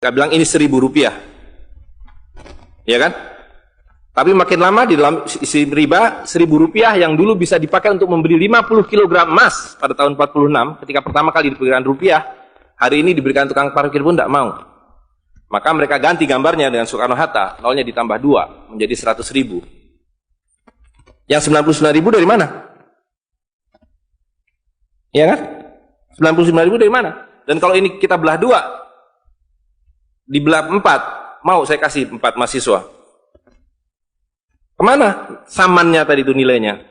Kita bilang ini Rp1.000, ya kan? Tapi makin lama di dalam isi riba, Rp1.000 yang dulu bisa dipakai untuk membeli 50 kg emas pada tahun 46, ketika pertama kali diberikan rupiah, hari ini diberikan tukang parkir pun tidak mau. Maka mereka ganti gambarnya dengan Soekarno-Hatta, nolnya ditambah 2, menjadi 100.000. Yang 99.000 dari mana? Ya kan? 99.000 dari mana? Dan kalau ini kita belah 2, dibelah 4, mau saya kasih 4 mahasiswa. Kemana samannya tadi itu nilainya?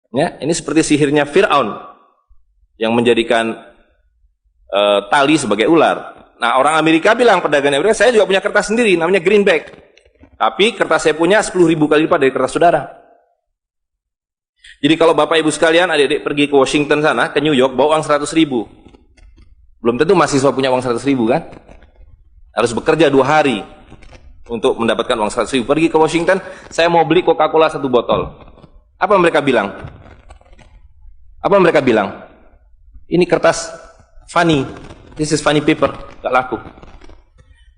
Ya, ini seperti sihirnya Fir'aun yang menjadikan tali sebagai ular. Nah, orang Amerika bilang, pedagang Amerika, saya juga punya kertas sendiri, namanya greenback. Tapi kertas saya punya 10.000 kali lipat dari kertas saudara. Jadi kalau Bapak Ibu sekalian, adik-adik pergi ke Washington sana, ke New York, bawa uang 100.000. Belum tentu mahasiswa punya uang 100.000 kan? Harus bekerja 2 hari untuk mendapatkan uang 100.000. Pergi ke Washington, saya mau beli Coca-Cola 1 botol. Apa mereka bilang? Apa mereka bilang? Ini kertas funny. This is funny paper. Gak laku.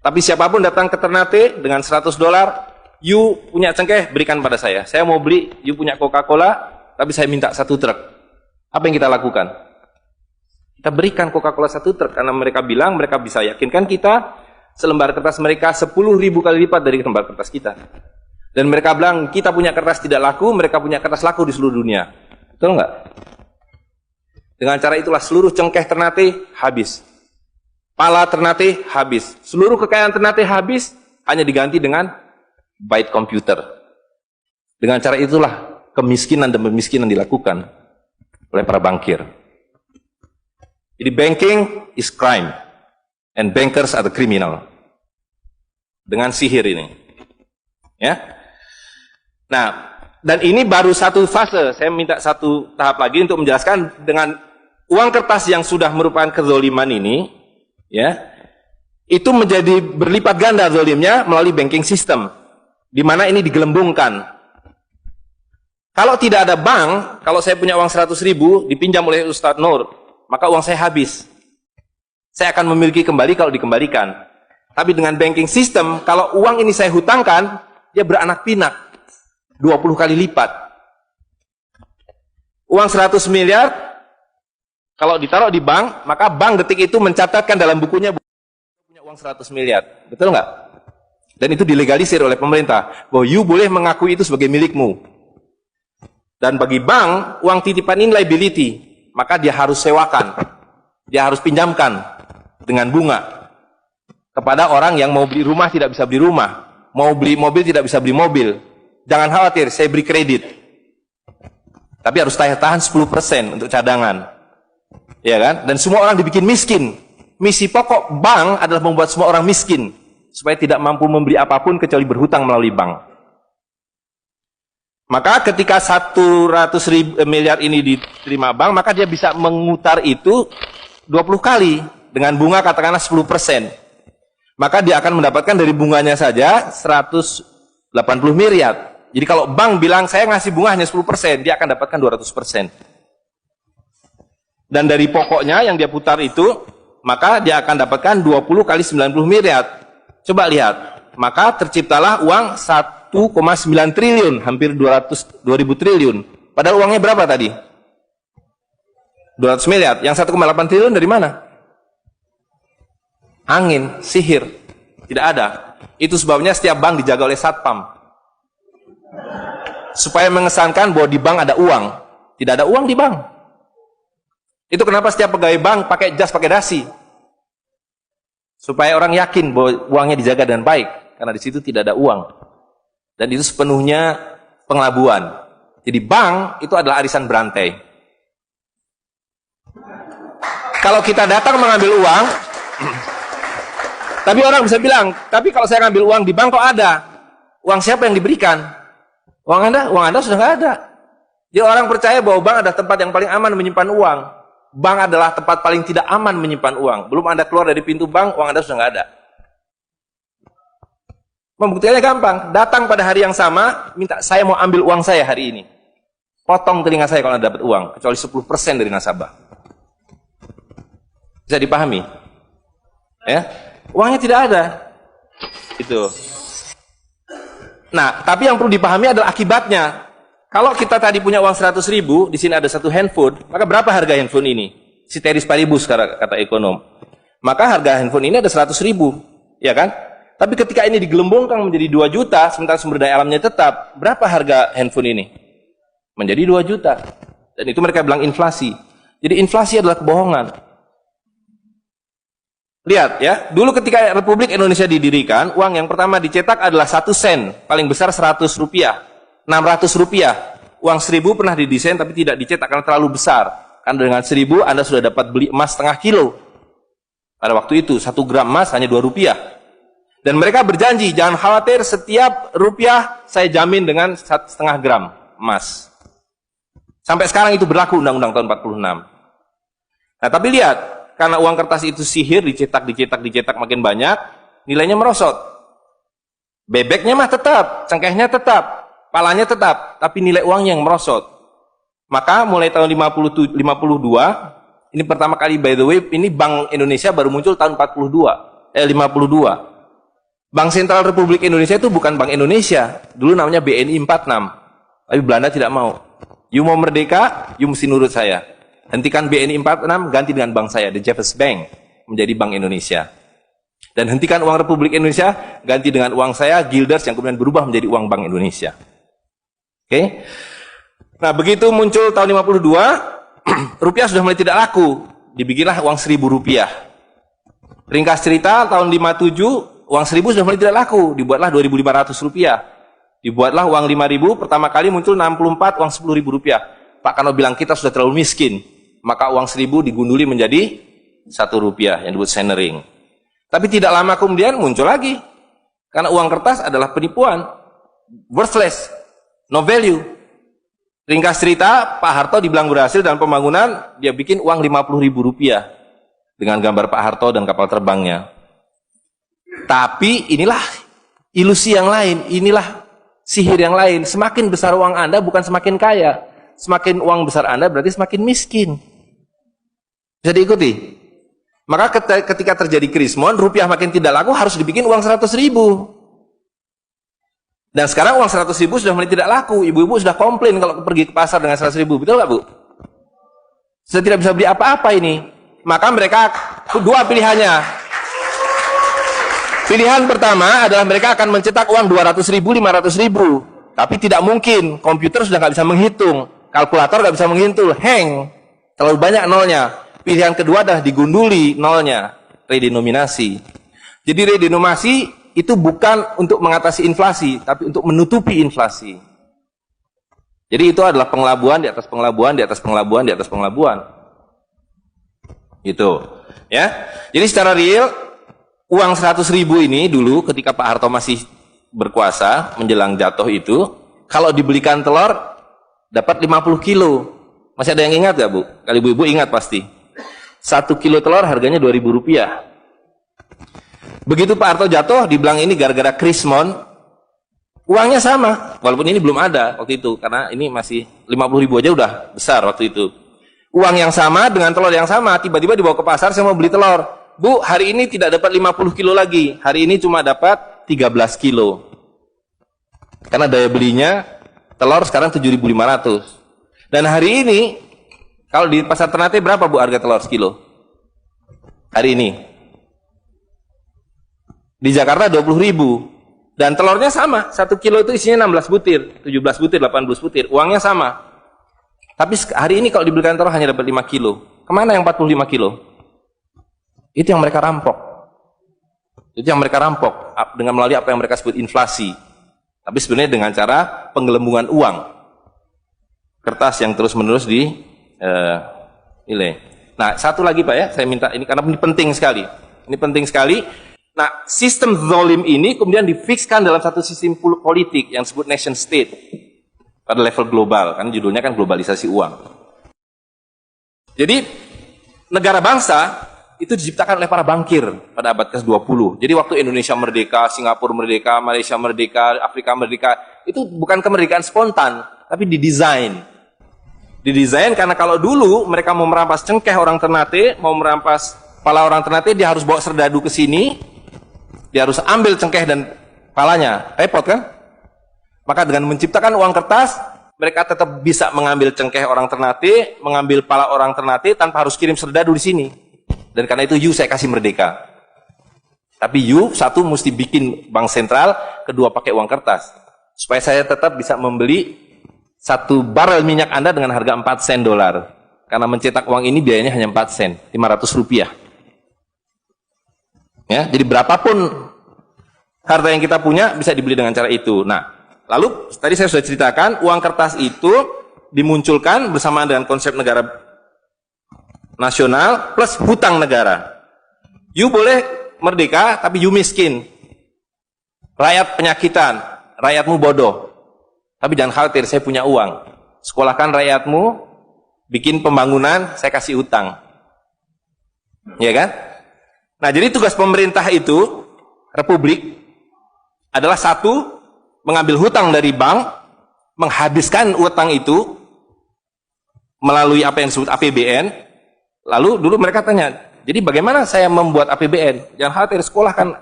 Tapi siapapun datang ke Ternate dengan $100, you punya cengkeh, berikan pada saya. Saya mau beli, you punya Coca-Cola, tapi saya minta 1 truk. Apa yang kita lakukan? Kita berikan Coca-Cola 1 truk, karena mereka bilang, mereka bisa yakinkan kita, selembar kertas mereka 10.000 kali lipat dari lembar kertas kita. Dan mereka bilang, kita punya kertas tidak laku, mereka punya kertas laku di seluruh dunia. Betul nggak? Dengan cara itulah seluruh cengkeh Ternate habis. Pala Ternate habis. Seluruh kekayaan Ternate habis, hanya diganti dengan byte komputer. Dengan cara itulah kemiskinan dan pemiskinan dilakukan oleh para bankir. Jadi banking is crime and bankers are the criminal. Dengan sihir ini. Ya. Nah, dan ini baru satu fase. Saya minta satu tahap lagi untuk menjelaskan dengan uang kertas yang sudah merupakan kezoliman ini, ya, itu menjadi berlipat ganda zolimnya melalui banking system, di mana ini digelembungkan. Kalau tidak ada bank, kalau saya punya uang 100.000 dipinjam oleh Ustadz Nur, maka uang saya habis. Saya akan memiliki kembali kalau dikembalikan. Tapi dengan banking system, kalau uang ini saya hutangkan, dia beranak pinak 20 kali lipat. Uang 100 miliar kalau ditaruh di bank, maka bank detik itu mencatatkan dalam bukunya punya uang 100 miliar. Betul nggak? Dan itu dilegalisir oleh pemerintah, bahwa you boleh mengakui itu sebagai milikmu. Dan bagi bank, uang titipan ini liability, maka dia harus sewakan, dia harus pinjamkan dengan bunga kepada orang yang mau beli rumah tidak bisa beli rumah, mau beli mobil tidak bisa beli mobil. Jangan khawatir, saya beri kredit, tapi harus tahan 10% untuk cadangan, ya kan? Dan semua orang dibikin miskin. Misi pokok bank adalah membuat semua orang miskin, supaya tidak mampu membeli apapun kecuali berhutang melalui bank. Maka ketika 100 miliar ini diterima bank, maka dia bisa mengutar itu 20 kali dengan bunga katakanlah 10%. Maka dia akan mendapatkan dari bunganya saja 180 miliar. Jadi kalau bank bilang saya ngasih bunga hanya 10%, dia akan dapatkan 200%. Dan dari pokoknya yang dia putar itu, maka dia akan dapatkan 20 kali 90 miliar. Coba lihat, maka terciptalah uang 1,9 triliun, hampir 2.000 triliun. Padahal uangnya berapa tadi? 200 miliar. Yang 1,8 triliun dari mana? Angin, sihir. Tidak ada. Itu sebabnya setiap bank dijaga oleh satpam, supaya mengesankan bahwa di bank ada uang. Tidak ada uang di bank. Itu kenapa setiap pegawai bank pakai jas, pakai dasi, supaya orang yakin bahwa uangnya dijaga dengan baik, karena di situ tidak ada uang. Dan itu sepenuhnya pengelabuan. Jadi bank itu adalah arisan berantai. Kalau kita datang mengambil uang, tapi orang bisa bilang, tapi kalau saya ngambil uang di bank kok ada? Uang siapa yang diberikan? Uang Anda sudah nggak ada. Jadi orang percaya bahwa bank adalah tempat yang paling aman menyimpan uang. Bank adalah tempat paling tidak aman menyimpan uang. Belum Anda keluar dari pintu bank, uang Anda sudah nggak ada. Membuktikannya gampang. Datang pada hari yang sama, minta saya mau ambil uang saya hari ini. Potong telinga saya kalau Anda dapat uang, kecuali 10% dari nasabah. Bisa dipahami? Ya. Uangnya tidak ada. Itu. Nah, tapi yang perlu dipahami adalah akibatnya. Kalau kita tadi punya uang 100.000, di sini ada satu handphone, maka berapa harga handphone ini? Ceteris paribus kata ekonom. Maka harga handphone ini ada 100.000, ya kan? Tapi ketika ini digelembungkan menjadi 2 juta, sementara sumber daya alamnya tetap, berapa harga handphone ini? Menjadi 2 juta. Dan itu mereka bilang inflasi. Jadi inflasi adalah kebohongan. Lihat ya, dulu ketika Republik Indonesia didirikan, uang yang pertama dicetak adalah 1 sen, paling besar 100 rupiah, 600 rupiah. Uang 1000 pernah didesain tapi tidak dicetak karena terlalu besar. Karena dengan 1000 Anda sudah dapat beli emas setengah kilo. Pada waktu itu 1 gram emas hanya 2 rupiah. Dan mereka berjanji, jangan khawatir, setiap rupiah saya jamin dengan 1,5 gram emas. Sampai sekarang itu berlaku Undang-Undang tahun 46. Nah tapi lihat, karena uang kertas itu sihir, dicetak makin banyak, nilainya merosot. Bebeknya mah tetap, cengkehnya tetap, palanya tetap, tapi nilai uangnya yang merosot. Maka mulai tahun 52, ini pertama kali by the way, ini Bank Indonesia baru muncul tahun 52. Bank Sentral Republik Indonesia itu bukan Bank Indonesia, dulu namanya BNI 46. Tapi Belanda tidak mau. You mau merdeka, you mesti nurut saya. Hentikan BNI 46, ganti dengan bank saya, The Jeffers Bank, menjadi Bank Indonesia. Dan hentikan uang Republik Indonesia, ganti dengan uang saya, Guilders, yang kemudian berubah menjadi uang Bank Indonesia. Oke? Nah, begitu muncul tahun 52, rupiah sudah mulai tidak laku. Dibikinlah uang 1.000 rupiah. Ringkas cerita, tahun 57, uang 1.000 sudah mulai tidak laku. Dibuatlah 2.500 rupiah. Dibuatlah uang 5.000, pertama kali muncul 64, uang 10.000 rupiah. Pak Karno bilang kita sudah terlalu miskin. Maka uang 1.000 digunduli menjadi 1 rupiah yang disebut senering. Tapi tidak lama kemudian muncul lagi. Karena uang kertas adalah penipuan. Worthless. No value. Ringkas cerita, Pak Harto dibilang berhasil dalam pembangunan, dia bikin uang 50.000 rupiah. Dengan gambar Pak Harto dan kapal terbangnya. Tapi inilah ilusi yang lain. Inilah sihir yang lain. Semakin besar uang Anda bukan semakin kaya. Semakin uang besar Anda berarti semakin miskin. Bisa diikuti? Maka ketika terjadi krismon, rupiah makin tidak laku, harus dibikin uang 100.000. Dan sekarang uang 100.000 sudah mulai tidak laku. Ibu-ibu sudah komplain kalau pergi ke pasar dengan 100.000. Betul nggak, Bu? Sudah tidak bisa beli apa-apa ini. Maka mereka dua pilihannya. Pilihan pertama adalah mereka akan mencetak uang 200.000, 500.000. Tapi tidak mungkin. Komputer sudah nggak bisa menghitung. Kalkulator nggak bisa menghitung. Hang. Terlalu banyak nolnya. Pilihan kedua adalah digunduli nolnya, redenominasi. Jadi redenominasi itu bukan untuk mengatasi inflasi, tapi untuk menutupi inflasi. Jadi itu adalah pengelabuan di atas pengelabuan, di atas pengelabuan, di atas pengelabuan. Gitu. Ya. Jadi secara real, uang 100.000 ini dulu ketika Pak Harto masih berkuasa, menjelang jatuh itu, kalau dibelikan telur, dapat 50 kilo. Masih ada yang ingat gak, Bu? Kali ibu-ibu ingat pasti. 1 kilo telur harganya 2.000 rupiah. Begitu Pak Harto jatuh, dibilang ini gara-gara krismon, uangnya sama, walaupun ini belum ada waktu itu, karena ini masih 50.000 aja udah besar waktu itu. Uang yang sama dengan telur yang sama, tiba-tiba dibawa ke pasar, saya mau beli telur. Bu, hari ini tidak dapat 50 kilo lagi, hari ini cuma dapat 13 kilo. Karena daya belinya, telur sekarang 7.500. Dan hari ini, kalau di pasar Ternate berapa, Bu, harga telur sekilo? Hari ini. Di Jakarta 20.000. Dan telurnya sama. 1 kilo itu isinya 16 butir, 17 butir, 18 butir. Uangnya sama. Tapi hari ini kalau dibelikan telur hanya dapat 5 kilo. Kemana yang 45 kilo? Itu yang mereka rampok. Itu yang mereka rampok. Dengan melalui apa yang mereka sebut inflasi. Tapi sebenarnya dengan cara penggelembungan uang. Kertas yang terus-menerus nilai. Nah, satu lagi Pak ya, saya minta ini karena ini penting sekali. Ini penting sekali. Nah, sistem zalim ini kemudian difikskan dalam satu sistem politik yang disebut nation state pada level global, kan judulnya kan globalisasi uang. Jadi negara bangsa itu diciptakan oleh para bankir pada abad ke-20. Jadi waktu Indonesia merdeka, Singapura merdeka, Malaysia merdeka, Afrika merdeka, itu bukan kemerdekaan spontan, tapi didesain. Didesain karena kalau dulu mereka mau merampas cengkeh orang Ternate, mau merampas kepala orang Ternate, dia harus bawa serdadu ke sini, dia harus ambil cengkeh dan palanya, repot kan? Maka dengan menciptakan uang kertas, mereka tetap bisa mengambil cengkeh orang Ternate, mengambil pala orang Ternate tanpa harus kirim serdadu di sini. Dan karena itu saya kasih merdeka. Tapi satu mesti bikin bank sentral, kedua pakai uang kertas. Supaya saya tetap bisa membeli 1 barel minyak Anda dengan harga 4 sen dolar. Karena mencetak uang ini biayanya hanya 4 sen, 500 rupiah. Ya, jadi berapapun harta yang kita punya bisa dibeli dengan cara itu. Nah, lalu tadi saya sudah ceritakan uang kertas itu dimunculkan bersamaan dengan konsep negara nasional plus hutang negara. Boleh merdeka tapi miskin. Rakyat penyakitan, rakyatmu bodoh. Tapi jangan khawatir, saya punya uang. Sekolahkan rakyatmu, bikin pembangunan, saya kasih hutang. Ya kan? Nah, jadi tugas pemerintah itu, republik, adalah satu, mengambil hutang dari bank, menghabiskan utang itu, melalui apa yang disebut APBN, lalu dulu mereka tanya, jadi bagaimana saya membuat APBN? Jangan khawatir, sekolahkan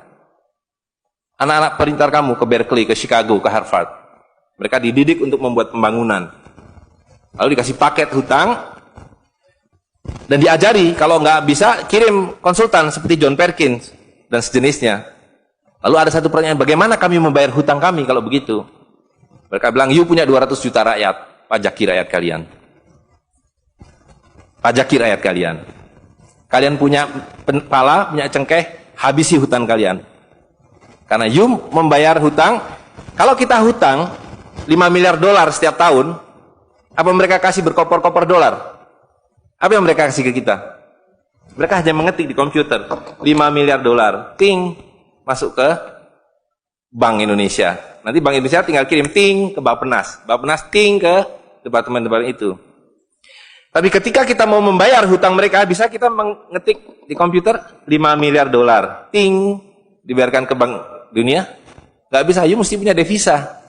anak-anak pintar kamu ke Berkeley, ke Chicago, ke Harvard. Mereka dididik untuk membuat pembangunan. Lalu dikasih paket hutang, dan diajari, kalau nggak bisa, kirim konsultan seperti John Perkins dan sejenisnya. Lalu ada satu pertanyaan, bagaimana kami membayar hutang kami kalau begitu? Mereka bilang, punya 200 juta rakyat, pajaki rakyat kalian. Pajaki rakyat kalian. Kalian punya pala, punya cengkeh, habisi hutang kalian. Karena membayar hutang, kalau kita hutang 5 miliar dolar setiap tahun, apa mereka kasih berkoper-koper dolar? Apa yang mereka kasih ke kita? Mereka hanya mengetik di komputer 5 miliar dolar, ting, masuk ke Bank Indonesia. Nanti Bank Indonesia tinggal kirim ting ke Bappenas, Bappenas ting ke departemen-departemen itu. Tapi ketika kita mau membayar hutang mereka, bisa kita mengetik di komputer 5 miliar dolar, ting, dibiarkan ke Bank Dunia? Nggak bisa, mesti punya devisa.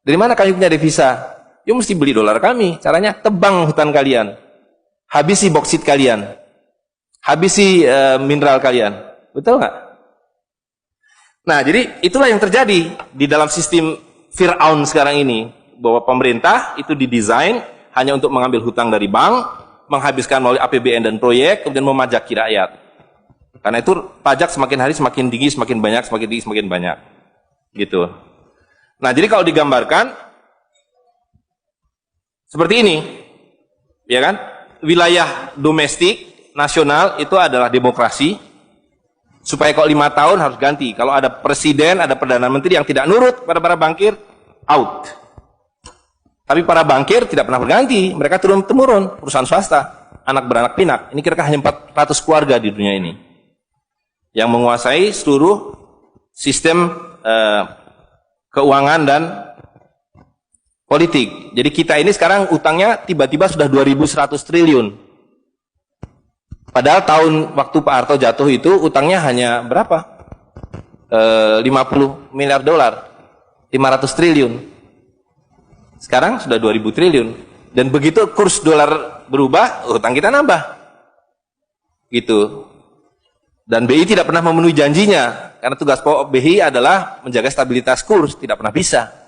Dari mana kami punya devisa? Mesti beli dolar kami. Caranya tebang hutang kalian. Habisi boksit kalian, habisi mineral kalian, betul nggak? Nah, jadi itulah yang terjadi di dalam sistem Fir'aun sekarang ini, bahwa pemerintah itu didesain hanya untuk mengambil hutang dari bank, menghabiskan melalui APBN dan proyek, kemudian memajaki rakyat. Karena itu pajak semakin hari semakin tinggi, semakin banyak, semakin tinggi, semakin banyak, gitu. Nah, jadi kalau digambarkan seperti ini, ya kan? Wilayah domestik nasional itu adalah demokrasi, supaya kalau 5 tahun harus ganti. Kalau ada presiden, ada perdana menteri yang tidak nurut pada para bankir, out. Tapi para bankir tidak pernah berganti, mereka turun-temurun, perusahaan swasta, anak beranak pinak. Ini kira-kira hanya 400 keluarga di dunia ini yang menguasai seluruh sistem keuangan dan politik. Jadi kita ini sekarang utangnya tiba-tiba sudah 2.100 triliun. Padahal tahun waktu Pak Harto jatuh itu utangnya hanya berapa? 50 miliar dolar. 500 triliun. Sekarang sudah 2.000 triliun. Dan begitu kurs dolar berubah, utang kita nambah. Gitu. Dan BI tidak pernah memenuhi janjinya. Karena tugas pokok BI adalah menjaga stabilitas kurs. Tidak pernah bisa.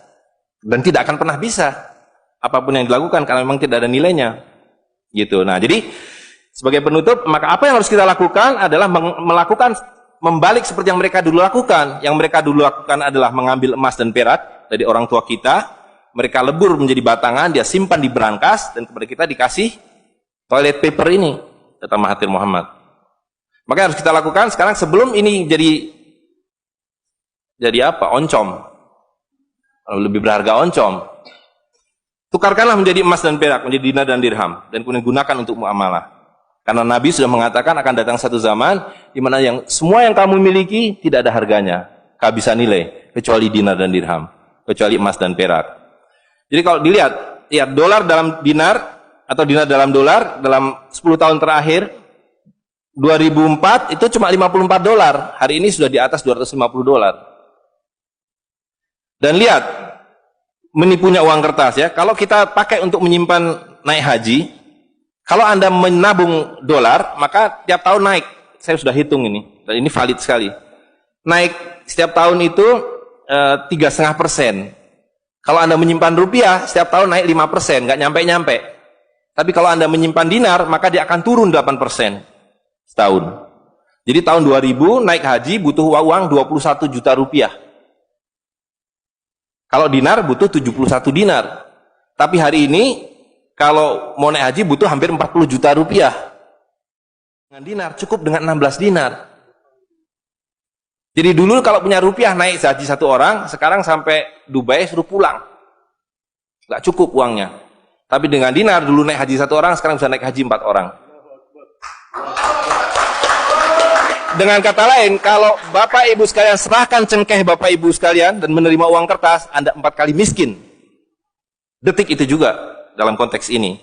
Dan tidak akan pernah bisa apapun yang dilakukan karena memang tidak ada nilainya, gitu. Nah, jadi sebagai penutup, maka apa yang harus kita lakukan adalah membalik seperti yang mereka dulu lakukan. Yang mereka dulu lakukan adalah mengambil emas dan perak dari orang tua kita, mereka lebur menjadi batangan, dia simpan di berangkas, dan kepada kita dikasih toilet paper ini, kata Mahathir Muhammad. Maka yang harus kita lakukan sekarang sebelum ini jadi apa? Oncom. Lebih berharga oncom, tukarkanlah menjadi emas dan perak, menjadi dinar dan dirham, dan kemudian gunakan untuk muamalah. Karena Nabi sudah mengatakan akan datang satu zaman di mana semua yang kamu miliki tidak ada harganya, kehabisan nilai, kecuali dinar dan dirham, kecuali emas dan perak. Jadi kalau dilihat, dolar dalam dinar atau dinar dalam dolar dalam 10 tahun terakhir, 2004 itu cuma 54 dolar, hari ini sudah di atas 250 dolar. Dan lihat, menipunya uang kertas ya. Kalau kita pakai untuk menyimpan naik haji, kalau Anda menabung dolar, maka tiap tahun naik. Saya sudah hitung ini, dan ini valid sekali. Naik setiap tahun itu 3,5%. Kalau Anda menyimpan rupiah, setiap tahun naik 5%, nggak nyampe-nyampe. Tapi kalau Anda menyimpan dinar, maka dia akan turun 8% setahun. Jadi tahun 2000 naik haji butuh uang 21 juta rupiah. Kalau dinar butuh 71 dinar. Tapi hari ini kalau mau naik haji butuh hampir 40 juta rupiah. Dengan dinar cukup dengan 16 dinar. Jadi dulu kalau punya rupiah naik haji satu orang, sekarang sampai Dubai suruh pulang. Nggak cukup uangnya. Tapi dengan dinar dulu naik haji satu orang, sekarang bisa naik haji 4 orang. Dengan kata lain, kalau Bapak Ibu sekalian serahkan cengkeh Bapak Ibu sekalian dan menerima uang kertas, Anda 4 kali miskin. Detik itu juga dalam konteks ini.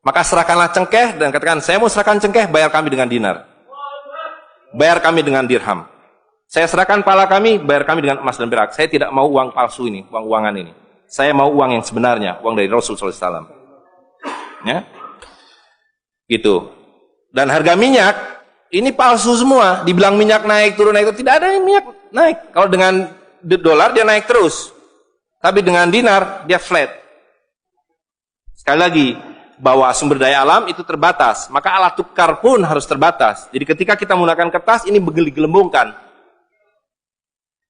Maka serahkanlah cengkeh dan katakan, saya mau serahkan cengkeh, bayar kami dengan dinar. Bayar kami dengan dirham. Saya serahkan pala kami, bayar kami dengan emas dan perak. Saya tidak mau uang palsu ini, uang-uangan ini. Saya mau uang yang sebenarnya, uang dari Rasul SAW. Ya, gitu. Dan harga minyak ini palsu semua. Dibilang minyak naik turun naik turun, tidak ada yang minyak naik. Kalau dengan dolar dia naik terus, tapi dengan dinar dia flat. Sekali lagi, bahwa sumber daya alam itu terbatas, maka alat tukar pun harus terbatas. Jadi ketika kita menggunakan kertas ini gelembungkan.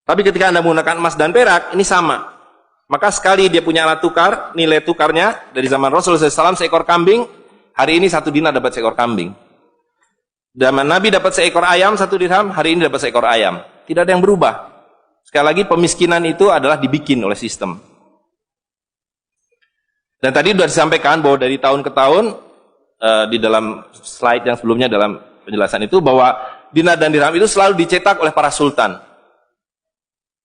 Tapi ketika Anda menggunakan emas dan perak, ini sama. Maka sekali dia punya alat tukar, nilai tukarnya dari zaman Rasulullah SAW seekor kambing, hari ini 1 dinar dapat seekor kambing. Zaman Nabi dapat seekor ayam 1 dirham, hari ini dapat seekor ayam. Tidak ada yang berubah. Sekali lagi pemiskinan itu adalah dibikin oleh sistem. Dan tadi sudah disampaikan bahwa dari tahun ke tahun, di dalam slide yang sebelumnya dalam penjelasan itu, bahwa dinar dan dirham itu selalu dicetak oleh para sultan.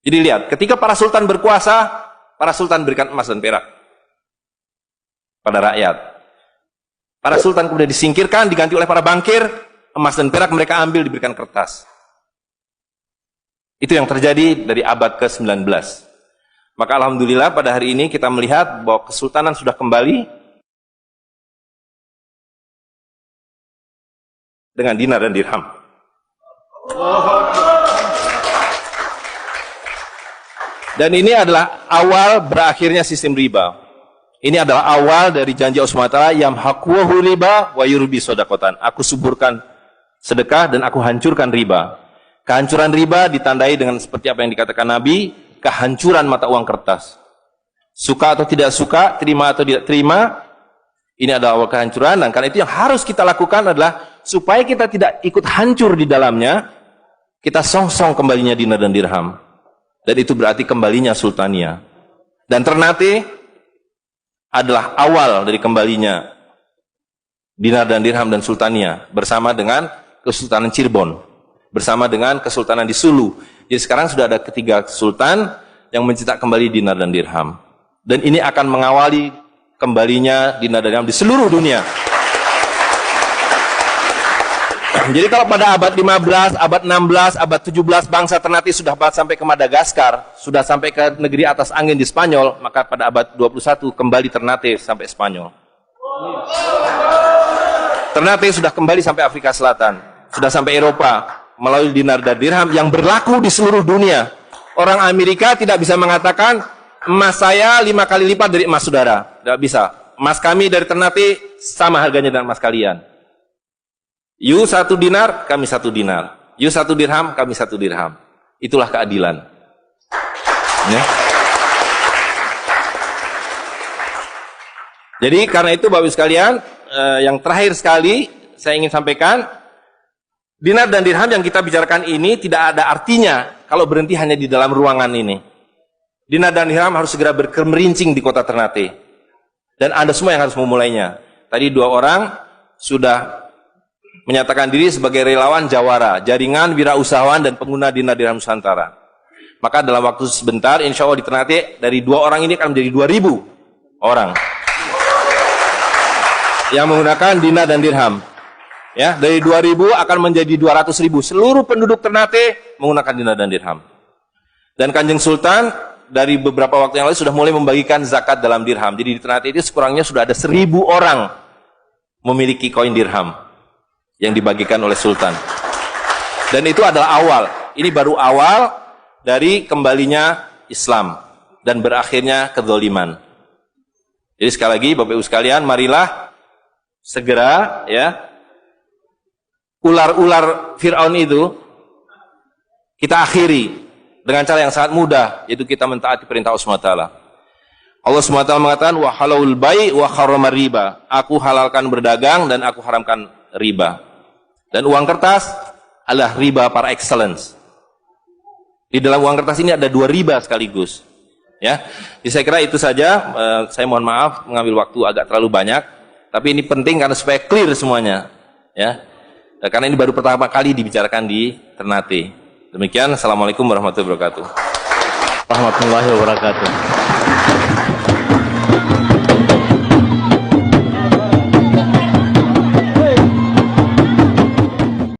Jadi lihat, ketika para sultan berkuasa, para sultan berikan emas dan perak pada rakyat. Para sultan kemudian disingkirkan, diganti oleh para bankir, emas dan perak mereka ambil, diberikan kertas. Itu yang terjadi dari abad ke-19. Maka alhamdulillah pada hari ini kita melihat bahwa kesultanan sudah kembali dengan dinar dan dirham. Dan ini adalah awal berakhirnya sistem riba. Ini adalah awal dari janji Allah SWT, yamhaqwahu riba wa yurbi sodakotan. Aku suburkan sedekah dan aku hancurkan riba. Kehancuran riba ditandai dengan seperti apa yang dikatakan Nabi, kehancuran mata uang kertas. Suka atau tidak suka, terima atau tidak terima, ini adalah awal kehancuran. Dan karena itu yang harus kita lakukan adalah supaya kita tidak ikut hancur di dalamnya, kita song-song kembalinya dinar dan dirham. Dan itu berarti kembalinya sultania. Dan Ternate adalah awal dari kembalinya dinar dan dirham dan sultania bersama dengan Kesultanan Cirebon, bersama dengan Kesultanan di Sulu. Jadi sekarang sudah ada 3 sultan yang mencetak kembali dinar dan dirham. Dan ini akan mengawali kembalinya dinar dan dirham di seluruh dunia. Jadi kalau pada abad 15, abad 16, abad 17 bangsa Ternate sudah sampai ke Madagaskar, sudah sampai ke negeri atas angin di Spanyol, maka pada abad 21 kembali Ternate sampai Spanyol. Ternate sudah kembali sampai Afrika Selatan, sudah sampai Eropa melalui dinar dan dirham yang berlaku di seluruh dunia. Orang Amerika tidak bisa mengatakan emas saya 5 kali lipat dari emas saudara, tidak bisa. Emas kami dari Ternate sama harganya dengan emas kalian. You 1 dinar, kami 1 dinar. You 1 dirham, kami 1 dirham. Itulah keadilan. Ya. Jadi karena itu Bapak Ibu sekalian, yang terakhir sekali saya ingin sampaikan, dinar dan dirham yang kita bicarakan ini tidak ada artinya kalau berhenti hanya di dalam ruangan ini. Dinar dan dirham harus segera berkemerincing di kota Ternate. Dan Anda semua yang harus memulainya. Tadi 2 orang sudah menyatakan diri sebagai relawan Jawara, jaringan wirausahawan dan pengguna dinar dirham Nusantara. Maka dalam waktu sebentar, insya Allah di Ternate, dari 2 orang ini akan menjadi 2.000 orang yang menggunakan dinar dan dirham. Ya, dari 2.000 akan menjadi 200.000. Seluruh penduduk Ternate menggunakan dinar dan dirham. Dan Kanjeng Sultan dari beberapa waktu yang lalu sudah mulai membagikan zakat dalam dirham. Jadi di Ternate itu sekurangnya sudah ada 1.000 orang memiliki koin dirham yang dibagikan oleh Sultan. Dan itu adalah awal. Ini baru awal, dari kembalinya Islam dan berakhirnya kezaliman. Jadi sekali lagi Bapak Ibu sekalian, marilah segera ya ular-ular Fir'aun itu kita akhiri dengan cara yang sangat mudah, yaitu kita mentaati perintah Allah SWT. Allah SWT mengatakan wa halalul bai' wa harramar riba. Aku halalkan berdagang dan aku haramkan riba. Dan uang kertas adalah riba par excellence. Di dalam uang kertas ini ada 2 riba sekaligus. Ya, jadi saya kira itu saja. Saya mohon maaf mengambil waktu agak terlalu banyak, tapi ini penting karena supaya clear semuanya. Ya, karena ini baru pertama kali dibicarakan di Ternate. Demikian, assalamualaikum warahmatullahi wabarakatuh. Warahmatullahi wabarakatuh.